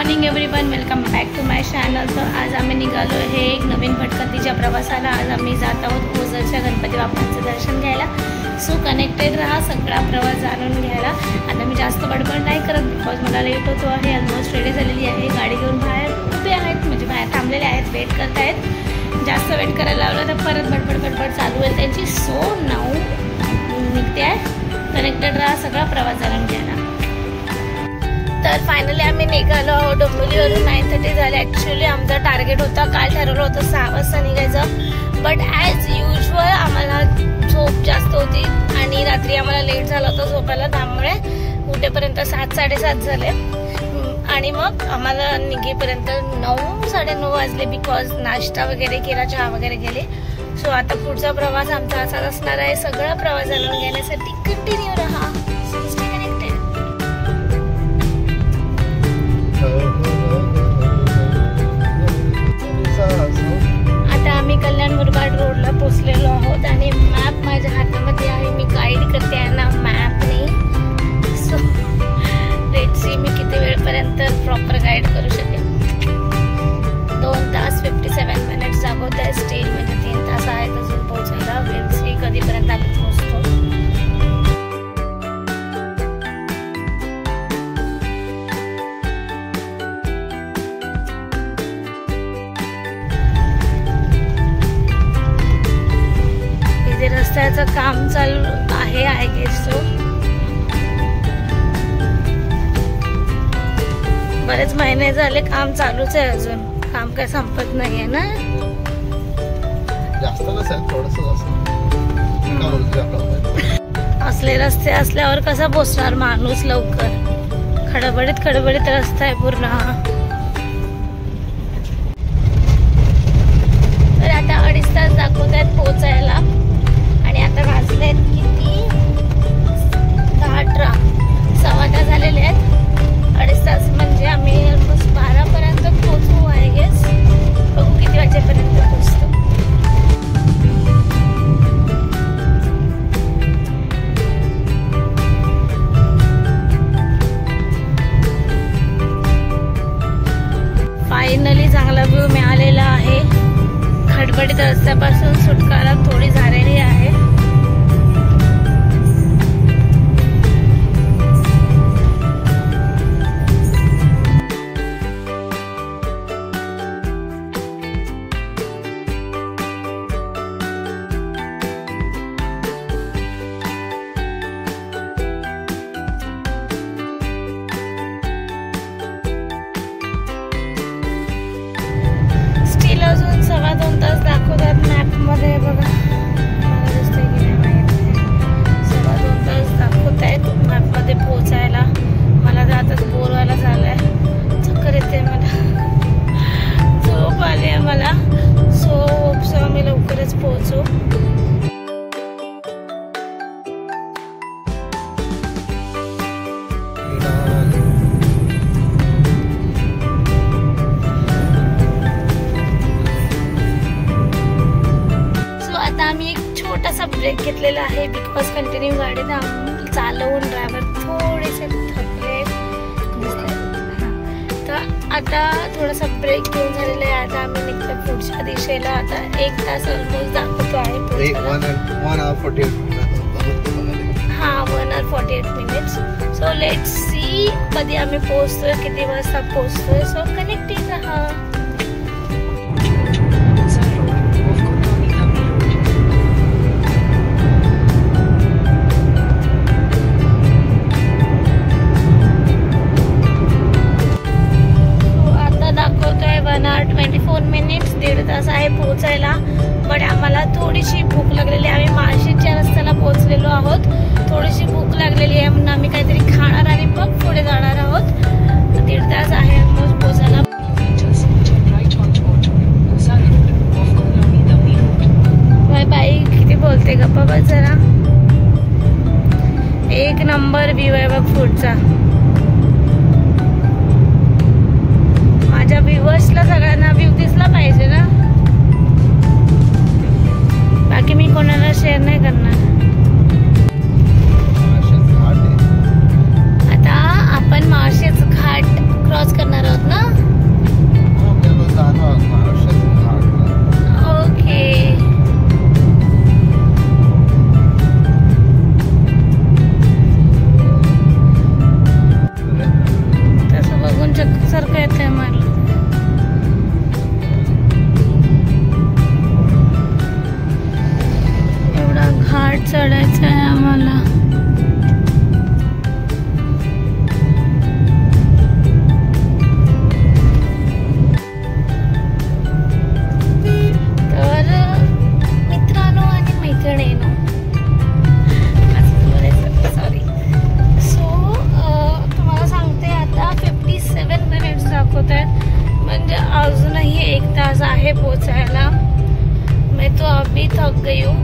Morning everyone, welcome back to my channel. तर आज आम्ही निघालो आहे एक नवीन भटकंतीच्या प्रवासाला। आज आम्ही जात आहोत ओझरच्या गणपती बाप्पांचं दर्शन घ्यायला। सो कनेक्टेड राहा, सगळा प्रवास जाणून घ्यायला। आता मी जास्त बडबड नाही करत बिकॉज मला लेट होतो आहे। ऑलमोस्ट रेडी झालेली आहे, गाडी घेऊन बाहेर उभे आहेत, म्हणजे बाहेर थांबलेले आहेत, वेट करत आहेत। जास्त वेट करायला लावलं तर परत बडबड चालू होईल त्यांची। सो 9 निघते आहे, कनेक्टेड राहा, सगळा प्रवास जाणून घ्यायला। तर फायनली आम्ही निघालो आहोत डोंबिवलीवरून। 9:30 झाले। ॲक्च्युली आमचा टार्गेट होता, काल ठरवलं होतं 6 वाजता निघायचं, बट ॲज युजल आम्हाला झोप जास्त होती आणि रात्री आम्हाला लेट झाला होता झोपायला, त्यामुळे उठेपर्यंत 7-7:30 झाले आणि मग आम्हाला निघेपर्यंत 9-9:30 वाजले बिकॉज नाश्ता वगैरे केला, चहा वगैरे गेले। सो आता पुढचा प्रवास आमचा असाच असणार आहे। सगळा प्रवास जाणून घेण्यासाठी कंटिन्यू राहा। आता आम्ही कल्याण मुरबाड रोडला पोहोचलेलो आहोत आणि मॅप माझ्या हातामध्ये आहे, मी गाईड करते आहे ना मॅपने। सो लेट्स सी मी किती वेळपर्यंत प्रॉपर गाईड करू शकेन। 2 तास 57 मिनिट्स दाखवत आहे स्टील, म्हणजे 3 तास आहेत अजून पोहोचायला। विल सी कधीपर्यंत आम्ही पोहोचतो। रस्त्याचं काम चालू आहे आय गेस। सो बरेच महिने झाले काम चालूच आहे, अजून काम काय संपत नाहीये ना। असले रस्ते असल्यावर कसा पोचणार माणूस लवकर? खडबडीत रस्ता आहे पूर्ण। तर आता 2.5 तास दाखवत आहेत पोचायला आणि आता वाजले आहेत किती? 10:18, 10:15 झालेले आहेत। 2.5 तास म्हणजे आम्ही ऑलमोस्ट 12 पर्यंत पोहोचू आय गेस। बघू किती वाजेपर्यंत पोहोचतो। फायनली चांगला व्ह्यू मिळालेला आहे। खडबडीत रस्त्यापासून सुटकारा थोडी झालेली आहे। स्टील अजून 2.25 तास दाखवतात मॅप मध्ये, बघा मला दिसतंय की नाही माहिती। 2.25 तास दाखवत आहेत मॅप मध्ये पोहोचायला। मला जातच बोर व्हायला झालंय, चक्कर येते मला, झोप आली आहे मला। सो आम्ही लवकरच पोहोचू। आम्ही एक छोटासा ब्रेक घेतलेला आहे बिकॉज कंटिन्यू गाडी चालवून ड्रायव्हर थोडेसे थकले। तर आता थोडासा ब्रेक घेऊन झालेला आहे। आता आम्ही निघतो पुढच्या दिशेला। आता 1 तास ऑलमोस्ट दाखवतो आहे। 1 hour 48 minutes. So let's see कधी आम्ही पोहोचतोय, किती वाजता पोहोचतोय। सो कनेक्टेड राहा। तास आहे पोहोचायला, बट आम्हाला थोडीशी भूक लागलेली आहे। आम्ही माळशेजच्या रस्त्याला पोहोचलेलो आहोत, थोडीशी भूक लागलेली आहे म्हणून आम्ही काहीतरी खाणार आणि मग पुढे जाणार आहोत। 1.5 तास आहे ऑलमोस्ट पोहोचायला। बाई किती बोलते, गप्पा बस जरा। 1 नंबर व्ह्यू आहे बघ पुढचा। माझ्या व्ह्यूअर्सला सगळ्यांना व्ह्यू दिसला पाहिजे ना, बाकी मी कोणाला शेअर नाही करणार। आता आपण माळशेज घाट क्रॉस करणार आहोत ना। चढायचं आहे आम्हाला. तर मित्रांनो आणि मैत्रिणींनो, सॉरी, सो तुम्हाला सांगते आता 57 मिनिट्स दाखवत आहेत, म्हणजे अजूनही 1 तास आहे पोचायला. मैं तो अभी थक गई हूँ,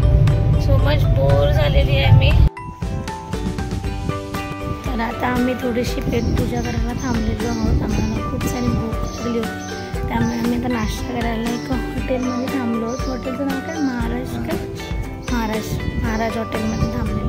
सो मच बोर झालेली आहे मी. तर आता आम्ही थोडीशी पेटपूजा करायला थांबलेलो आहोत. आम्हाला खूप सारी भूक लागली होती, त्यामुळे आम्ही आता नाश्ता करायला एका हॉटेलमध्ये थांबलो आहोत. हॉटेलचं नाव काय? महाराज हॉटेलमध्ये थांबलेलो.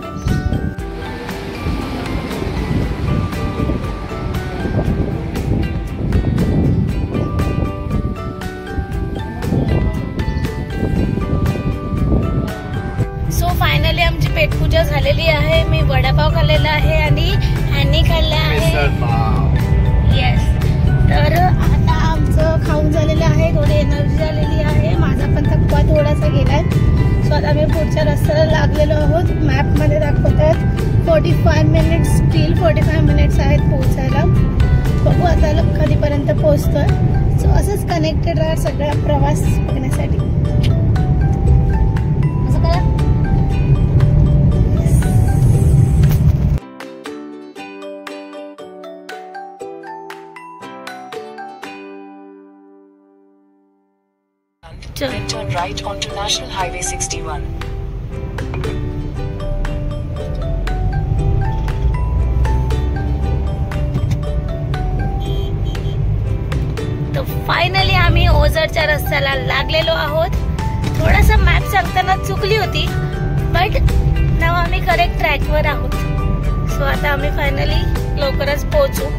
फायनली आमची पेटपूजा झालेली आहे. मी वडापाव खाल्लेला आहे आणि ह्यांनी खाल्ला आहे. येस, तर आता आमचं खाऊन झालेलं आहे, थोडी एनर्जी झालेली आहे. माझा पण थकवा थोडासा गेलाय. सो आता आम्ही पुढच्या रस्त्याला लागलेलो आहोत. मॅपमध्ये दाखवत आहेत 45 मिनिट्स, स्टील 45 मिनिट्स आहेत पोहोचायला. बघू आता कधीपर्यंत पोहोचतोय. सो असंच कनेक्टेड राहा सगळा प्रवास बघण्यासाठी. असं करा. Then turn right onto National Highway 61. तर फायनली आम्ही ओझरच्या रस्त्याला लागलेलो आहोत. थोडासा मॅप सांगताना चुकली होती, बट नाव आम्ही करेक्ट ट्रॅकवर आहोत. सो आता आम्ही फायनली लवकरच पोहोचू.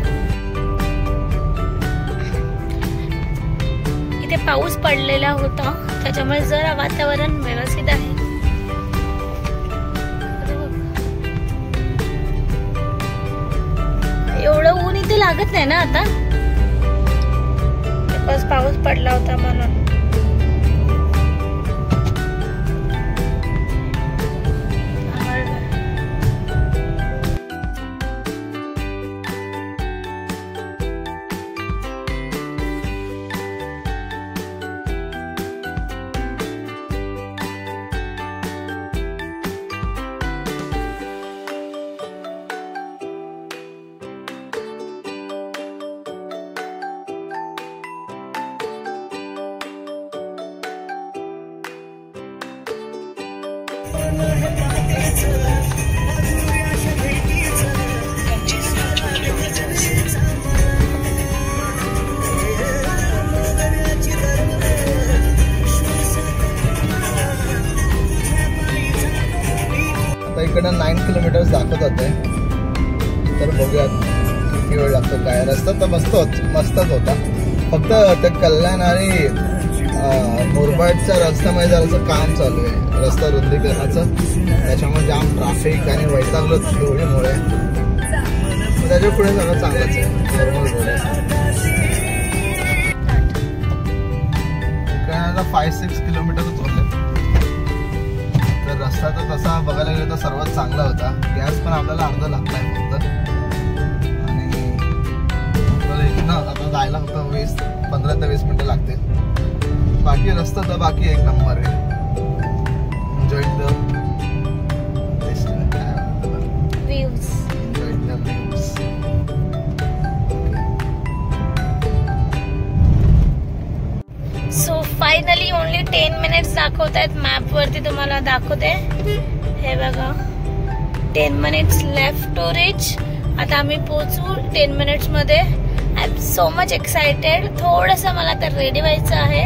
इथे पाऊस पडलेला होता, त्याच्यामुळे जरा वातावरण व्यवस्थित आहे. एवढं ऊन इथे लागत नाही ना आता, बस पाऊस पडला होता म्हणून. इकडं 9 किलोमीटर्स दाखवत होते, तर बघूयात किती वेळ लागतो. काय रस्ता तर मस्तच होता, फक्त ते कल्याण आणि मुरबाडच्या रस्त्यामध्ये जरासं काम चालू आहे, रस्ता रुंदीकरणाचं. त्याच्यामुळे जाम ट्रॅफिक आणि वैतागलो धुळीमुळे. त्याच्या पुढे सगळं चांगलंच आहे, नॉर्मल रोड आहे. इकडे 5-6 किलोमीटरच होते. तर रस्ता तर तसा बघायला गेलं तर सर्वात चांगला होता. गॅस पण आपल्याला अर्धा लागलाय फक्त, आणि इथनं आता जायला फक्त 15 ते 20 मिनिटं लागतील. बाकी रस्ता तर बाकी एक नंबर आहे. Enjoy the views. So finally only 10 minutes दाखवत आहेत मॅप वरती. तुम्हाला दाखवते, हे बघा 10 मिनिट्स लेफ्ट टू रिच. आता आम्ही पोहोचू 10 मिनिट्स मध्ये. I am so much excited. थोडंसं मला तर रेडी व्हायचं आहे,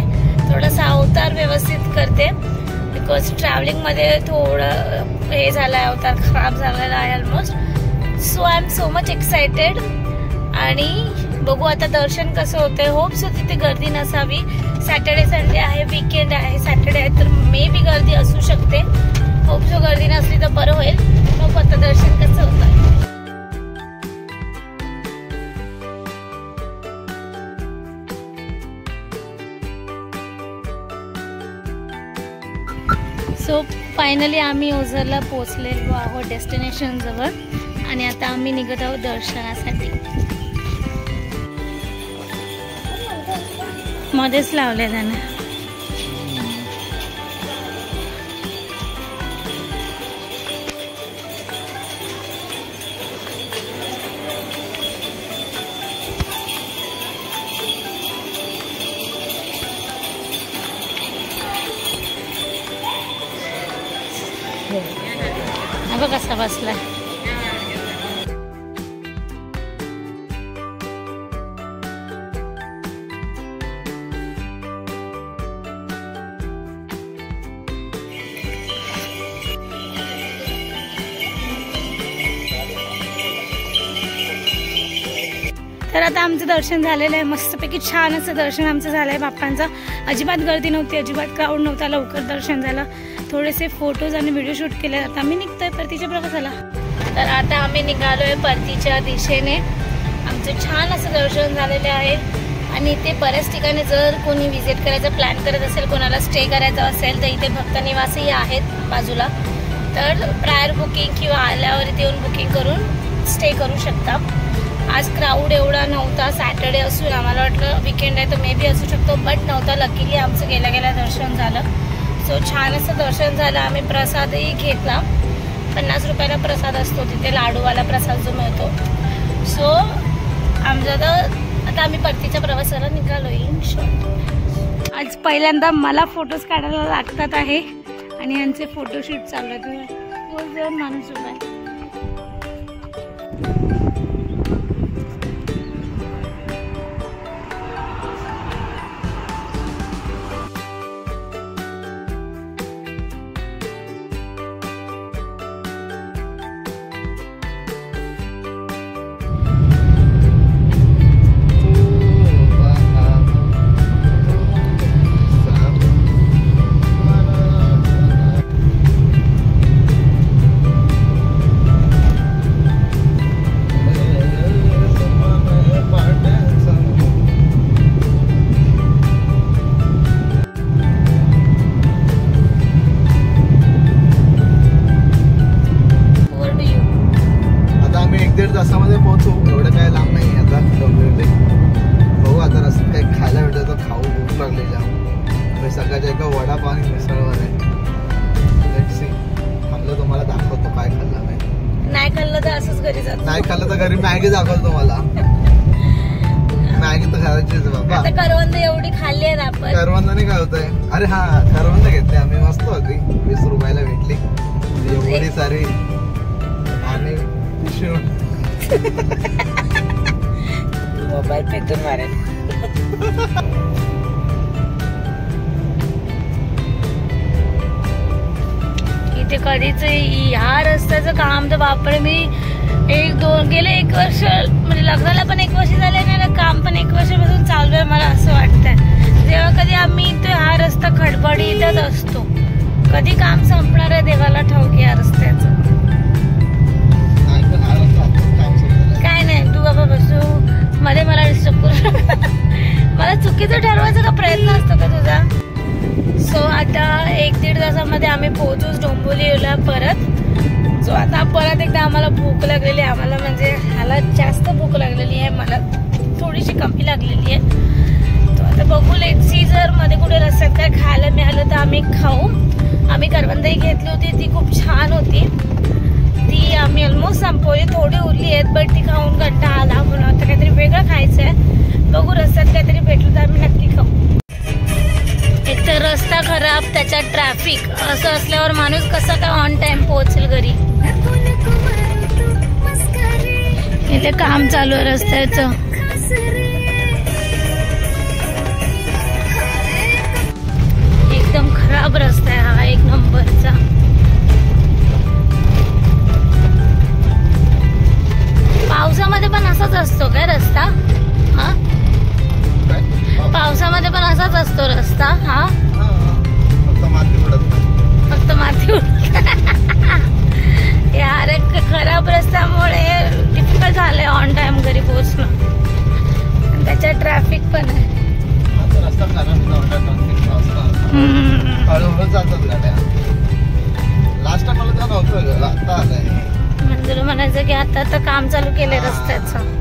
थोडासा अवतार व्यवस्थित करते, बिकॉज ट्रॅव्हलिंग मध्ये थोडं हे झालं आहे, अवतार खराब झालेला आहे almost. So I am so much excited. आणि बघू आता दर्शन कसं होतंय. होप सो तिथे गर्दी नसावी. सॅटर्डे संडे आहे, वीकेंड आहे. सॅटर्डे आहे तर मे बी गर्दी असू शकते. होप सो गर्दी नसली तर बरं होईल. बघू आता दर्शन कसं होतं. सो फायनली आम्ही ओझरला पोचलेलो आहोत डेस्टिनेशन जवळ आणि आता आम्ही निघत आहोत दर्शनासाठी. मध्येच लावले त्याने. बघ कसा बसलाय. तर आता आमचं दर्शन झालेलं आहे. मस्तपैकी छान असं दर्शन आमचं झालं आहे बाप्पांचं. अजिबात गर्दी नव्हती, अजिबात क्राऊड नव्हता. लवकर दर्शन झालं. थोडेसे फोटोज आणि व्हिडिओ शूट केले. आता आम्ही निघतोय परतीच्या प्रवासाला. तर आता आम्ही निघालोय परतीच्या दिशेने. आमचं छान असं दर्शन झालेलं आहे आणि इथे बऱ्याच ठिकाणी जर कोणी व्हिजिट करायचा प्लॅन करत असेल, कोणाला स्टे करायचा असेल तर इथे भक्त निवासही आहेत बाजूला. तर प्रायर बुकिंग किंवा आल्यावर इथे येऊन बुकिंग करून स्टे करू शकता. आज क्राऊड एवढा नव्हता. सॅटर्डे असून आम्हाला वाटलं वीकेंड आहे तर मे बी असू शकतो, बट नव्हता. लकीली आमचं गेल्या दर्शन झालं. सो छान असं दर्शन झालं. आम्ही प्रसादही घेतला. 50 रुपयाला प्रसाद असतो तिथे, लाडूवाला प्रसाद जो मिळतो. सो आमचं आता आम्ही परतीच्या प्रवासाला निघालो. आज पहिल्यांदा मला फोटोज काढायला लागतात आहे आणि यांचे फोटोशूट चालू आहेत. रोज जाऊन माणूस उभा आहे. तासामध्ये पोहोचू. एवढं काय लांब नाही आता. बघू आता रस्त्यात काही खायला भेटलं तर खाऊ. भूक लागली जाम. सकाळच्या एका वडापाव आणि मिसळवर आहे. खाल्लं तुम्हाला दाखवतो काय खाल्लं नाही. नाही खाल्लं तर असंच घरी जात. नाही खाल्लं तर घरी मॅगी दाखवतो तुम्हाला. मॅगी तर खायचीच बाबा. करवंद एवढी खाल्ली आहेत आपण. करवंदाने काय होतंय. अरे हा करवंद घेतले आम्ही. मस्त होती. 20 रुपयाला भेटली एवढी सारी. आणि मोबाईल फेकून मारेल. इथे कधीच ह्या रस्त्याचं काम तर बापरे. मी गेले 1 वर्ष म्हणजे लग्नाला पण 1 वर्ष झाले ना, काम पण 1 वर्षापासून चालू आहे. मला असं वाटतंय जेव्हा कधी आम्ही इथे हा रस्ता खडबडीतच असतो. कधी काम संपणार आहे देवाला ठाऊक या रस्त्याचं. काय नाही तू बाबा बसू मध्ये मला डिस्टर्ब करू. मला चुकीचं ठरवायचा का प्रयत्न असतो का तुझा. सो आता 1-1.5 तासामध्ये आम्ही पोहोचूच डोंबिवलीला परत. सो आता परत एकदा आम्हाला भूक लागलेली आहे. आम्हाला म्हणजे ह्याला जास्त भूक लागलेली आहे. मला थोडीशी कमी लागलेली आहे. तो आता बघू लेट्स सी. जर मध्ये कुठे रस्त्यात काय खायला मिळालं तर आम्ही खाऊ. आम्ही करवंदही घेतली होती. ती खूप छान होती. ती आम्ही ऑलमोस्ट संपवली. थोडी उरली आहेत बट ती खाऊन कंटाळा आला. म्हणून आता काहीतरी वेगळं खायचं आहे. बघू रस्त्यात काहीतरी भेटलं तर आम्ही नक्की खाऊ. एक तर रस्ता खराब, त्याच्यात ट्रॅफिक. असं असल्यावर माणूस कसा काय ऑन टाइम पोहोचेल घरी. इथे काम चालू आहे रस्त्याचं. एकदम खराब रस्ता आहे हा, 1 नंबरचा. पावसामध्ये पण असाच असतो काय रस्ता. हा पावसामध्ये पण असाच असतो रस्ता. हा फक्त माती उडत. यार खराब रस्त्यामुळे डिफिकल्ट झालंय ऑन टाइम घरी पोहोचणं. त्याच्यात ट्रॅफिक पण आहे. रस्ता खराब. लास्ट टाइम मला तेव्हा नव्हतं, आता आलंय. मंजुला म्हणायचं की आता तर काम चालू केलंय रस्त्याचं.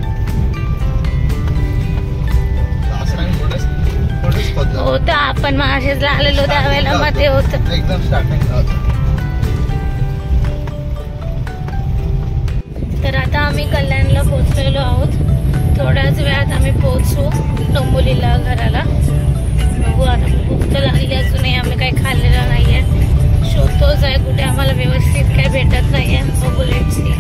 हो तर आपण महाराष्ट्राला आलेलो त्यावेळेला मध्ये होत एकदम स्टार्टिंगला होतं. तर आता आम्ही कल्याणला पोहोचलेलो आहोत. थोड्याच वेळात आम्ही पोहोचू डोंबिवलीला घराला. बघू आता, भूक तर लागली अजूनही, आम्ही काही खाल्लेलं नाहीये. शोधतोच आहे कुठे आम्हाला व्यवस्थित काही भेटत नाहीये. बघू लेट्स सी.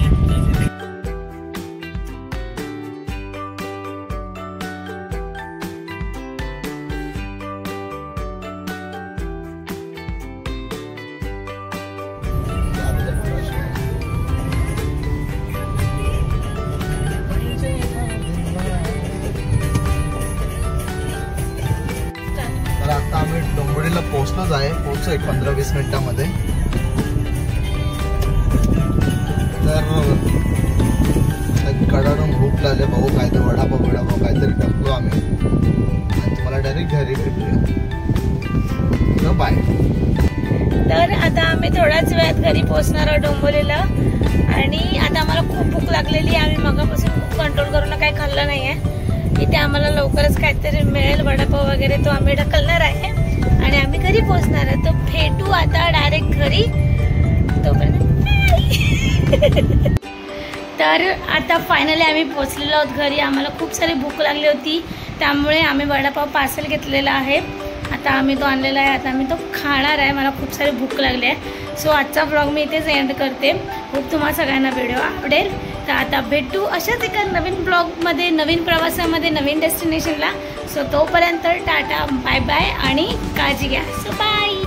तर आता आम्ही डोंबिवलीला पोहोचलोच आहे. पोहोचू एक 15-20 मिनिटांमध्ये. तर कडाडून भूक लागले. बघू काहीतरी वडापाव काहीतरी टाकलो आम्ही आणि तुम्हाला डायरेक्ट घरी भेटूया. बाय. तर आता आम्ही थोड्याच वेळात घरी पोहोचणार आहोत डोंबिवलीला. आणि आता आम्हाला खूप भूक लागलेली आहे. आम्ही मगापासून खूप कंट्रोल करून काही खाल्लं नाहीये. इथे आम्हाला लवकरच काहीतरी मिळेल वडापाव वगैरे, तो आम्ही ढकलणार आहे आणि आम्ही घरी पोहोचणार आहे. तो भेटू आता डायरेक्ट घरी. तोपर्यंत तर आता फायनली आम्ही पोहोचलेलो आहोत घरी. आम्हाला खूप सारी भूक लागली होती, त्यामुळे आम्ही वडापाव पार्सल घेतलेला आहे. आता आम्ही तो आणलेला आहे. आता आम्ही तो खाणार आहे. मला खूप सारी भूक लागली आहे. सो आजचा व्लॉग मी इथेच एंड करते. खूप तुम्हाला सगळ्यांना व्हिडिओ आवडेल. तर आता भेटू अशाच एका नवीन ब्लॉगमध्ये, नवीन प्रवासामध्ये, नवीन डेस्टिनेशनला. सो तोपर्यंत टाटा, बाय बाय आणि काळजी घ्या. So bye.